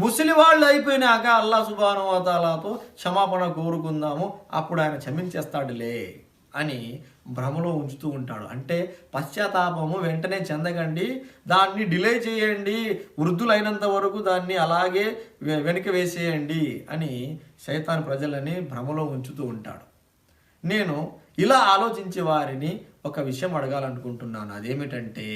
ముసలి వాళ్ళు అయిపోయినాక అల్లాహ్ సుబ్హానహు వ తఆలాతో క్షమాపణ కోరుకుందాము, అప్పుడు ఆయన క్షమించేస్తాడులే అని భ్రమలో ఉంచుతూ ఉంటాడు. అంటే పశ్చాత్తాపము వెంటనే చెందకండి, దాన్ని డిలే చేయండి, వృద్ధులైనంత వరకు దాన్ని అలాగే వెనక వేసేయండి అని శైతాన్ ప్రజలని భ్రమలో ఉంచుతూ ఉంటాడు. నేను ఇలా ఆలోచించే వారిని ఒక విషయం అడగాలనుకుంటున్నాను. అదేమిటంటే,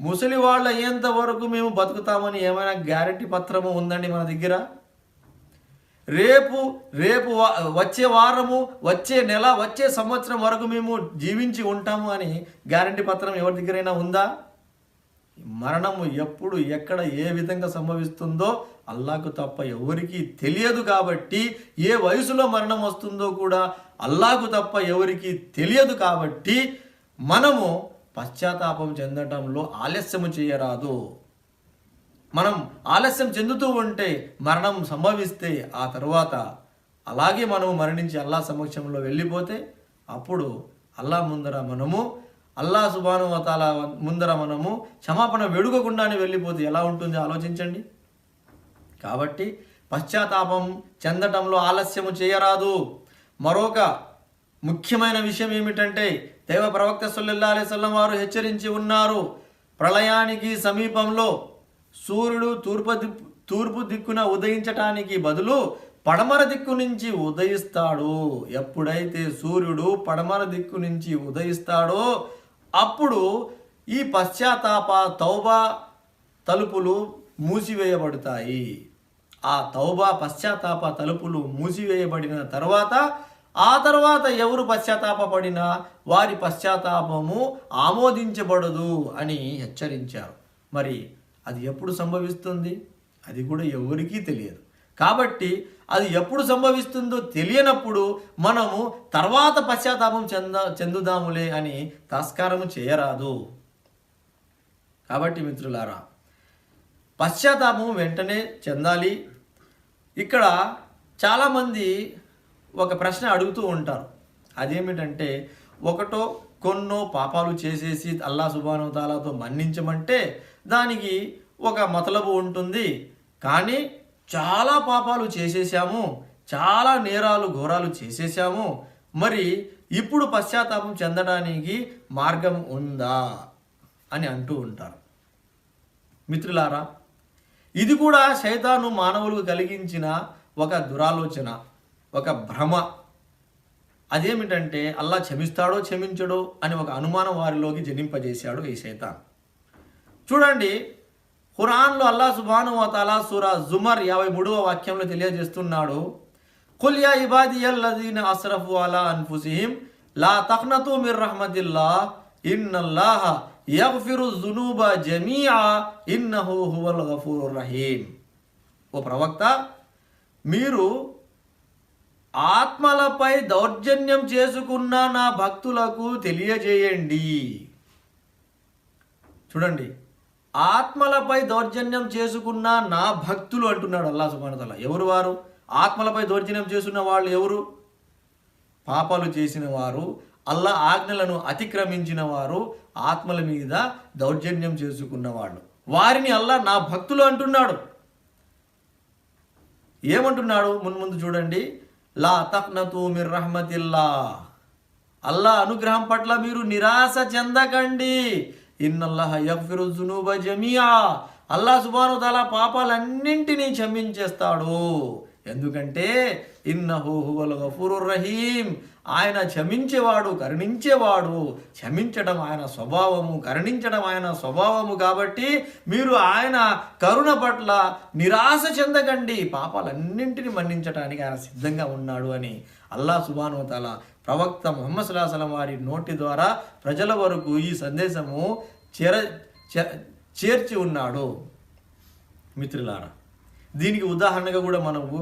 ముసలి వాళ్ళు అయ్యేంత వరకు మేము బతుకుతామని ఏమైనా గ్యారెంటీ పత్రము ఉందండి మన దగ్గర? రేపు వచ్చే వారము, వచ్చే నెల, వచ్చే సంవత్సరం వరకు మేము జీవించి ఉంటాము అని గ్యారెంటీ పత్రం ఎవరి దగ్గరైనా ఉందా? మరణము ఎప్పుడు, ఎక్కడ, ఏ విధంగా సంభవిస్తుందో అల్లాహకు తప్ప ఎవరికీ తెలియదు. కాబట్టి ఏ వయసులో మరణం వస్తుందో కూడా అల్లాహకు తప్ప ఎవరికీ తెలియదు. కాబట్టి మనము పశ్చాత్తాపం చెందటంలో ఆలస్యము చేయరాదు. మనం ఆలస్యం చెందుతూ ఉంటే మరణం సంభవిస్తే ఆ తరువాత అలాగే మనము మరణించి అల్లాహ్ సమక్షంలో వెళ్ళిపోతే అప్పుడు అల్లాహ్ సుబ్హానహు వ తఆలా ముందర మనము క్షమాపణ వేడుకోకుండానే వెళ్ళిపోతే ఎలా ఉంటుంది ఆలోచించండి. కాబట్టి పశ్చాత్తాపం చెందటంలో ఆలస్యము చేయరాదు. మరొక ముఖ్యమైన విషయం ఏమిటంటే, దైవ ప్రవక్త సల్లల్లాహు అలైహి వసల్లం వారు హెచ్చరించి ఉన్నారు, ప్రళయానికి సమీపంలో సూర్యుడు తూర్పు దిక్కున ఉదయించటానికి బదులు పడమర దిక్కు నుంచి ఉదయిస్తాడు. ఎప్పుడైతే సూర్యుడు పడమర దిక్కు నుంచి ఉదయిస్తాడో అప్పుడు ఈ తౌబా తలుపులు మూసివేయబడతాయి. ఆ పశ్చాత్తాప తలుపులు మూసివేయబడిన ఆ తర్వాత ఎవరు పశ్చాత్తాపడినా వారి పశ్చాత్తాపము ఆమోదించబడదు అని హెచ్చరించారు. మరి అది ఎప్పుడు సంభవిస్తుంది? అది కూడా ఎవరికీ తెలియదు. కాబట్టి అది ఎప్పుడు సంభవిస్తుందో తెలియనప్పుడు మనము తర్వాత పశ్చాత్తాపం చెందుదాములే అని తస్కారము చేయరాదు. కాబట్టి మిత్రులారా, పశ్చాత్తాపం వెంటనే చెందాలి. ఇక్కడ చాలామంది ఒక ప్రశ్న అడుగుతూ ఉంటారు. అదేమిటంటే, ఒకటో కొన్నో పాపాలు చేసేసి అల్లాహ్ సుబ్హానహు వ తఆలాతో మన్నించమంటే దానికి ఒక మతలబు ఉంటుంది. కానీ చాలా పాపాలు చేసేసాము, చాలా నేరాలు ఘోరాలు చేసేసాము, మరి ఇప్పుడు పశ్చాత్తాపం చెందడానికి మార్గం ఉందా అని అంటూ ఉంటారు. మిత్రులారా, ఇది కూడా శైతాను మానవులకు కలిగించిన ఒక దురాలోచన, ఒక భ్రమ. అదేమిటంటే, అల్లాహ్ క్షమిస్తాడో క్షమించడో అని ఒక అనుమానం వారిలోకి జనింపజేశాడు ఈ శైతాన్. చూడండి, ఖురాన్లో అల్లాహ్ సుబ్హానహు వ తఆలా సూరా జుమర్ 53వ వాక్యంలో తెలియజేస్తున్నాడు, ఖుల్ యా ఇబాదియల్లజీన అస్రఫు అలా అన్ఫుసిహిం లా తఖ్నతు మిర్ రహ్మతిల్లాహ్ ఇన్నల్లాహ యగ్ఫిరు జునూబ జమీఆ ఇన్నహు హువల్ గఫూరుర్ రహీం. ఓ ప్రవక్త, మీరు ఆత్మలపై దౌర్జన్యం చేసుకున్న నా భక్తులకు తెలియజేయండి. చూడండి, ఆత్మలపై దౌర్జన్యం చేసుకున్న నా భక్తులు అంటున్నాడు అల్లాహ్ సుబ్హానహు వ తఆలా. ఎవరు వారు? ఆత్మలపై దౌర్జన్యం చేస్తున్న వాళ్ళు ఎవరు? పాపాలు చేసిన వారు, అల్లాహ్ ఆజ్ఞలను అతిక్రమించిన వారు, ఆత్మల మీద దౌర్జన్యం చేసుకున్న వాళ్ళు, వారిని అల్లాహ్ నా భక్తులు అంటున్నాడు. ఏమంటున్నాడు ముందు చూడండి, లా తఖ్నతు మిర్ రహ్మతిల్లాహ్, అల్లాహ్ అనుగ్రహం పట్ల మీరు నిరాశ చెందకండి. ఇన్నల్లాహ యగ్ఫిరు జునూబ జమీఆ, అల్లా సుబ్హానహు వ తఆలా పాపాలన్నింటినీ క్షమించేస్తాడు. ఎందుకంటే ఇన్నహు హువల్ గఫూరుర్ రహీం, ఆయన క్షమించేవాడు, కరుణించేవాడు. క్షమించడం ఆయన స్వభావము, కరుణించడం ఆయన స్వభావము. కాబట్టి మీరు ఆయన కరుణ పట్ల నిరాశ చెందకండి, పాపాలన్నింటినీ మన్నించడానికి ఆయన సిద్ధంగా ఉన్నాడు అని అల్లా సుబ్హానహు వ తఆలా ప్రవక్త ముహమ్మద్ సల్లల్లాహు అలైహి వసల్లం వారి నోటి ద్వారా ప్రజల వరకు ఈ సందేశము చేర్చి ఉన్నాడు. మిత్రులారా, దీనికి ఉదాహరణగా కూడా మనకు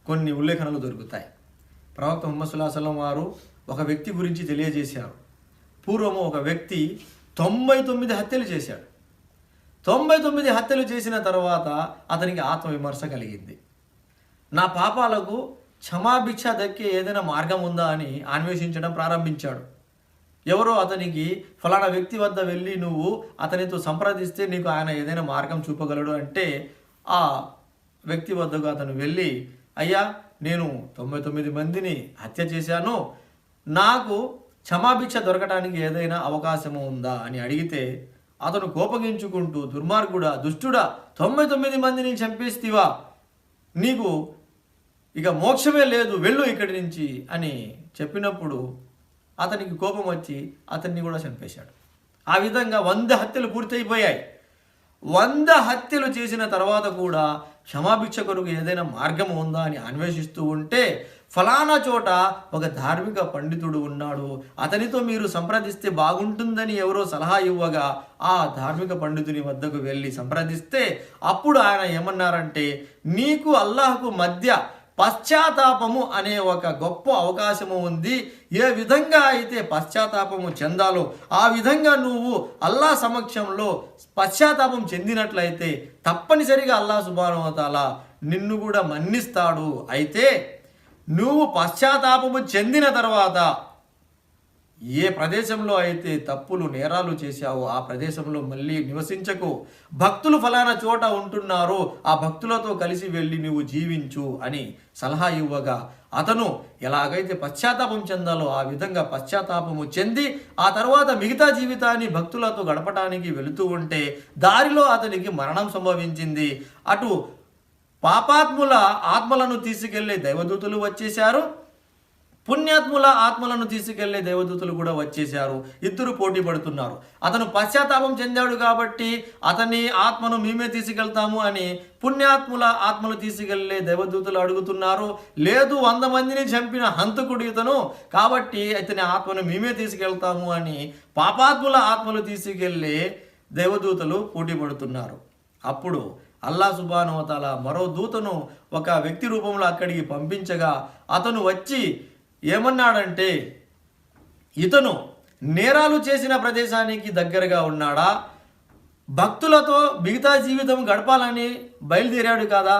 కొన్ని ఉల్లేఖనలు దొరుకుతాయి. ప్రవక్త ముహమ్మద్ సల్లల్లాహు అలైహి వసల్లం వారు ఒక వ్యక్తి గురించి తెలియజేశారు. పూర్వము ఒక వ్యక్తి 99 హత్యలు చేశాడు. 99 హత్యలు చేసిన తర్వాత అతనికి ఆత్మవిమర్శ కలిగింది. నా పాపాలకు క్షమాభిక్ష దక్కే ఏదైనా మార్గం ఉందా అని అన్వేషించడం ప్రారంభించాడు. ఎవరో అతనికి ఫలానా వ్యక్తి వద్ద వెళ్ళి నువ్వు అతనితో సంప్రదిస్తే నీకు ఆయన ఏదైనా మార్గం చూపగలడు అంటే ఆ వ్యక్తి వద్దకు అతను వెళ్ళి, అయ్యా, నేను 99 మందిని హత్య చేశాను, నాకు క్షమాభిక్ష దొరకడానికి ఏదైనా అవకాశము ఉందా అని అడిగితే అతను కోపగించుకుంటూ, దుర్మార్గుడా, దుష్టుడా, 99 మందిని చంపేస్తివా, నీకు ఇక మోక్షమే లేదు, వెళ్ళు ఇక్కడి నుంచి అని చెప్పినప్పుడు అతనికి కోపం వచ్చి అతన్ని కూడా చంపేశాడు. ఆ విధంగా 100 హత్యలు పూర్తయిపోయాయి. 100 హత్యలు చేసిన తర్వాత కూడా క్షమాభిక్ష కొరకు ఏదైనా మార్గం ఉందా అని అన్వేషిస్తూ ఉంటే ఫలానా చోట ఒక ధార్మిక పండితుడు ఉన్నాడు, అతనితో మీరు సంప్రదిస్తే బాగుంటుందని ఎవరో సలహా ఇవ్వగా ఆ ధార్మిక పండితుని వద్దకు వెళ్ళి సంప్రదిస్తే అప్పుడు ఆయన ఏమన్నారంటే, నీకు అల్లాహకు మధ్య పశ్చాత్తాపము అనే ఒక గొప్ప అవకాశము ఉంది. ఏ విధంగా అయితే పశ్చాత్తాపము చెందాలో ఆ విధంగా నువ్వు అల్లా సమక్షంలో పశ్చాత్తాపం చెందినట్లయితే తప్పనిసరిగా అల్లా సుబ్హానహు వ తఆలా నిన్ను కూడా మన్నిస్తాడు. అయితే నువ్వు పశ్చాత్తాపము చెందిన తర్వాత ఏ ప్రదేశంలో అయితే తప్పులు నేరాలు చేశావో ఆ ప్రదేశంలో మళ్ళీ నివసించకు. భక్తులు ఫలానా చోట ఉంటున్నారో ఆ భక్తులతో కలిసి వెళ్ళి నువ్వు జీవించు అని సలహా ఇవ్వగా అతను ఎలాగైతే పశ్చాత్తాపం చెందాలో ఆ విధంగా పశ్చాత్తాపము చెంది ఆ తర్వాత మిగతా జీవితాన్ని భక్తులతో గడపడానికి వెళుతూ ఉంటే దారిలో అతనికి మరణం సంభవించింది. అటు పాపాత్ముల ఆత్మలను తీసుకెళ్లే దైవదూతలు వచ్చేశారు, పుణ్యాత్ముల ఆత్మలను తీసుకెళ్లే దేవదూతలు కూడా వచ్చేశారు. ఇద్దరు పోటీ పడుతున్నారు. అతను పశ్చాత్తాపం చెందాడు కాబట్టి అతని ఆత్మను మేమే తీసుకెళ్తాము అని పుణ్యాత్ముల ఆత్మలు తీసుకెళ్లే దేవదూతలు అడుగుతున్నారు. లేదు, 100 మందిని చంపిన హంతకుడు ఇతను కాబట్టి ఇతని ఆత్మను మేమే తీసుకెళ్తాము అని పాపాత్ముల ఆత్మలు తీసుకెళ్లే దేవదూతలు పోటీ పడుతున్నారు. అప్పుడు అల్లా సుబ్హానహు వ తఆలా మరో దూతను ఒక వ్యక్తి రూపంలో అక్కడికి పంపించగా అతను వచ్చి ఏమన్నాడంటే, ఇతను నేరాలు చేసిన ప్రదేశానికి దగ్గరగా ఉన్నాడా, భక్తులతో మిగతా జీవితం గడపాలని బయలుదేరాడు కదా,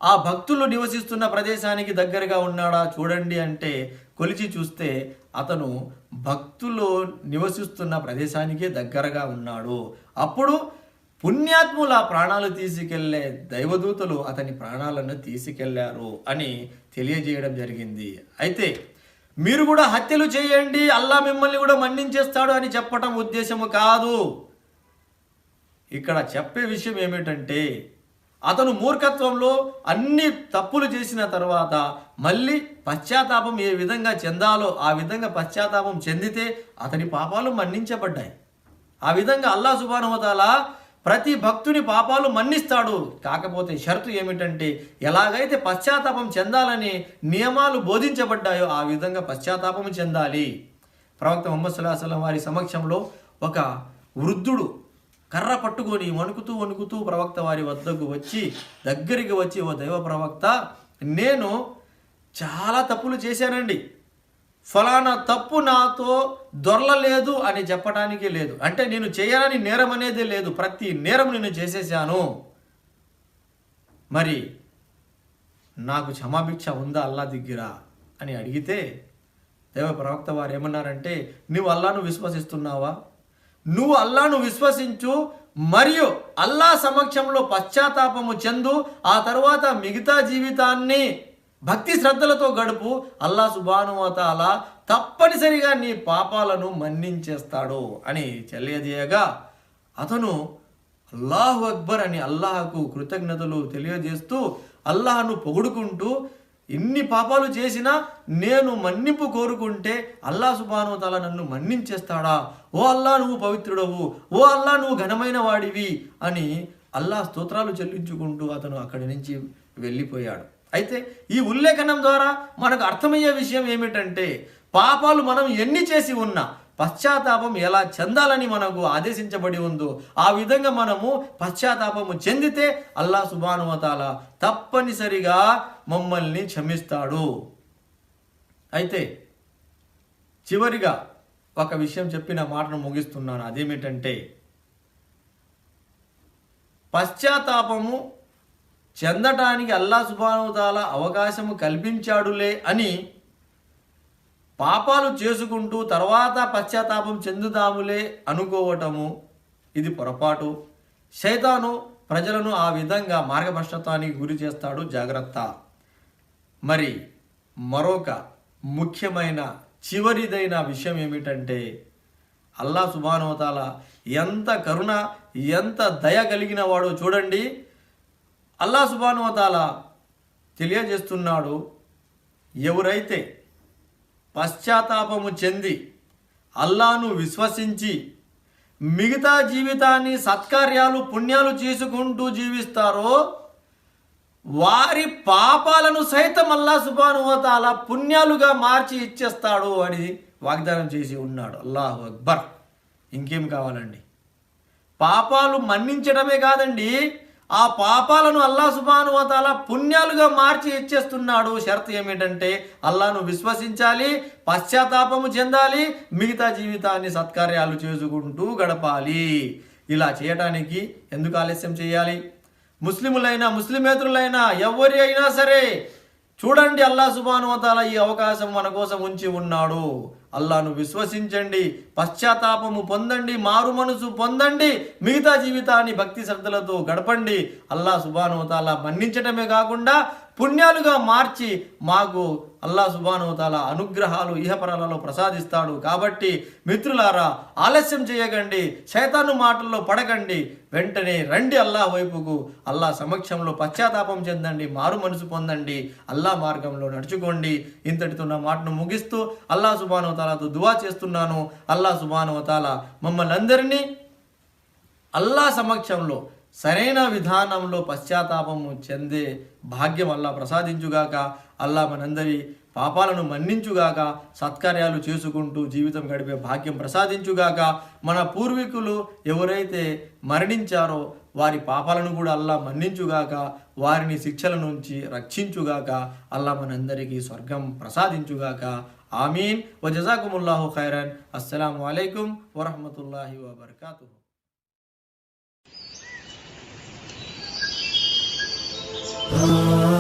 ఆ భక్తులు నివసిస్తున్న ప్రదేశానికి దగ్గరగా ఉన్నాడా చూడండి అంటే కొలిచి చూస్తే అతను భక్తులు నివసిస్తున్న ప్రదేశానికే దగ్గరగా ఉన్నాడు. అప్పుడు పుణ్యాత్ముల ప్రాణాలు తీసుకెళ్లే దైవదూతలు అతని ప్రాణాలను తీసుకెళ్లారు అని తెలియజేయడం జరిగింది. అయితే మీరు కూడా హత్యలు చేయండి, అల్లా మిమ్మల్ని కూడా మన్నించేస్తాడు అని చెప్పటం ఉద్దేశము కాదు. ఇక్కడ చెప్పే విషయం ఏమిటంటే, అతను మూర్ఖత్వంలో అన్ని తప్పులు చేసిన తర్వాత మళ్ళీ పశ్చాత్తాపం ఏ విధంగా చెందాలో ఆ విధంగా పశ్చాత్తాపం చెందితే అతని పాపాలు మన్నించబడ్డాయి. ఆ విధంగా అల్లా సుబ్హానహు వ తఆలా ప్రతి భక్తుని పాపాలు మన్నిస్తాడు. కాకపోతే షరతు ఏమిటంటే, ఎలాగైతే పశ్చాత్తాపం చెందాలని నియమాలు బోధించబడ్డాయో ఆ విధంగా పశ్చాత్తాపం చెందాలి. ప్రవక్త ముహమ్మద్ సల్లల్లాహు అలైహి వసల్లం వారి సమక్షంలో ఒక వృద్ధుడు కర్ర పట్టుకొని వణుకుతూ ప్రవక్త వారి వద్దకు దగ్గరికి వచ్చి, ఓ దైవ ప్రవక్త, నేను చాలా తప్పులు చేశానండి, ఫలానా తప్పు నాతో దొరలలేదు అని చెప్పడానికి లేదు, అంటే నేను చేయని నేరం అనేది లేదు, ప్రతి నేరం నేను చేసేసాను, మరి నాకు క్షమాభిక్ష ఉందా అల్లా దగ్గర అని అడిగితే దేవ ప్రవక్త వారు ఏమన్నారంటే, నువ్వు అల్లాను విశ్వసిస్తున్నావా? నువ్వు అల్లాను విశ్వసించు, మరియు అల్లా సమక్షంలో పశ్చాత్తాపము చెందు, ఆ తర్వాత మిగతా జీవితాన్ని భక్తి శ్రద్ధలతో గడుపు. అల్లా సుబ్హానహు వ తఆలా తప్పనిసరిగా నీ పాపాలను మన్నించేస్తాడు అని తెలియజేయగా అతను అల్లాహు అక్బర్ అని అల్లాహకు కృతజ్ఞతలు తెలియజేస్తూ అల్లాహను పొగుడుకుంటూ, ఇన్ని పాపాలు చేసినా నేను మన్నింపు కోరుకుంటే అల్లాహ్ సుబ్హానహు వ తఆలా నన్ను మన్నించేస్తాడా? ఓ అల్లాహ్ నువ్వు పవిత్రుడవు, ఓ అల్లాహ్ నువ్వు ఘనమైన వాడివి అని అల్లాహ్ స్తోత్రాలు చెల్లించుకుంటూ అతను అక్కడి నుంచి వెళ్ళిపోయాడు. అయితే ఈ ఉల్లేఖనం ద్వారా మనకు అర్థమయ్యే విషయం ఏమిటంటే, పాపాలు మనం ఎన్ని చేసి ఉన్నా పశ్చాత్తాపం ఎలా చెందాలని మనకు ఆదేశించబడి ఉందో ఆ విధంగా మనము పశ్చాత్తాపము చెందితే అల్లాహ్ సుబ్హానహు వ తఆలా తప్పనిసరిగా మమ్మల్ని క్షమిస్తాడు. అయితే చివరిగా ఒక విషయం చెప్పిన మాటను ముగిస్తున్నాను. అదేమిటంటే, పశ్చాత్తాపము చెందటానికి అల్లాహ్ సుబ్హానహు వ తఆలా అవకాశము కల్పించాడులే అని పాపాలు చేసుకుంటూ తర్వాత పశ్చాత్తాపం చెందుదాములే అనుకోవటము ఇది పొరపాటు. శైతాను ప్రజలను ఆ విధంగా మార్గభ్రష్టత్వానికి గురి చేస్తాడు. జాగ్రత్త. మరి మరొక ముఖ్యమైన చివరిదైన విషయం ఏమిటంటే, అల్లాహ్ సుబ్హానహు వ తఆలా ఎంత కరుణ, ఎంత దయ కలిగిన వాడో చూడండి. అల్లాహ్ సుబ్హానహు వ తఆలా తెలియజేస్తున్నాడు, ఎవరైతే పశ్చాత్తాపము చెంది అల్లాహ్ను విశ్వసించి మిగతా జీవితాన్ని సత్కార్యాలు పుణ్యాలు చేసుకుంటూ జీవిస్తారో వారి పాపాలను సైతం అల్లాహ్ సుబ్హానహు వ తఆలా పుణ్యాలుగా మార్చి ఇచ్చేస్తాడు అని వాగ్దానం చేసి ఉన్నాడు. అల్లాహు అక్బర్. ఇంకేం కావాలండి? పాపాలు మన్నించడమే కాదండి, ఆ పాపాలను అల్లాహ్ సుబ్హానహు వ తఆలా పుణ్యాలుగా మార్చి ఇచ్చేస్తున్నాడు. షరతు ఏమిటంటే అల్లాహ్ను విశ్వసించాలి, పశ్చాత్తాపము చెందాలి, మిగతా జీవితాన్ని సత్కార్యాలు చేసుకుంటూ గడపాలి. ఇలా చేయటానికి ఎందుకు ఆలస్యం చేయాలి? ముస్లిములైనా ముస్లిమేతరులైనా ఎవరి అయినా సరే చూడండి, అల్లాహ్ సుబ్హానహు వ తఆలా ఈ అవకాశం మన కోసం ఉంచి ఉన్నాడు. అల్లాహ్ను విశ్వసించండి, పశ్చాత్తాపము పొందండి, మారు మనసు పొందండి, మిగతా జీవితాన్ని భక్తి శ్రద్ధలతో గడపండి. అల్లాహ్ సుబ్హానహు వ తఆలా మన్నించడమే కాకుండా పుణ్యాలుగా మార్చి మాకు అల్లాహ్ సుబ్హానహు వ తఆలా అనుగ్రహాలు ఇహపరాలలో ప్రసాదిస్తాడు. కాబట్టి మిత్రులారా, ఆలస్యం చేయకండి, శైతాను మాటల్లో పడకండి, వెంటనే రండి అల్లాహ్ వైపుకు. అల్లాహ్ సమక్షంలో పశ్చాత్తాపం చెందండి, మారు మనసు పొందండి, అల్లాహ్ మార్గంలో నడుచుకోండి. ఇంతటితో నా మాటను ముగిస్తూ అల్లాహ్ సుబ్హానహు వ తఆలాతో దువా చేస్తున్నాను. అల్లాహ్ సుబ్హానహు వ తఆలా మమ్మల్ని అందరినీ అల్లాహ్ సమక్షంలో సరైన విధానంలో పశ్చాత్తాపము చెందే భాగ్యం అల్లాహ్ ప్రసాదించుగాక. అల్లాహ్ మనందరి పాపాలను మన్నించుగాక, సత్కార్యాలు చేసుకుంటూ జీవితం గడిపే భాగ్యం ప్రసాదించుగాక. మన పూర్వీకులు ఎవరైతే మరణించారో వారి పాపాలను కూడా అల్లాహ్ మన్నించుగాక, వారిని శిక్షల నుంచి రక్షించుగాక. అల్లాహ్ మనందరికీ స్వర్గం ప్రసాదించుగాక. ఆమీన్. వజజాకుముల్లాహు ఖైరన్. అస్సలాము అలైకుం వరహ్మతుల్లాహి వబర్కాతుహు. Ah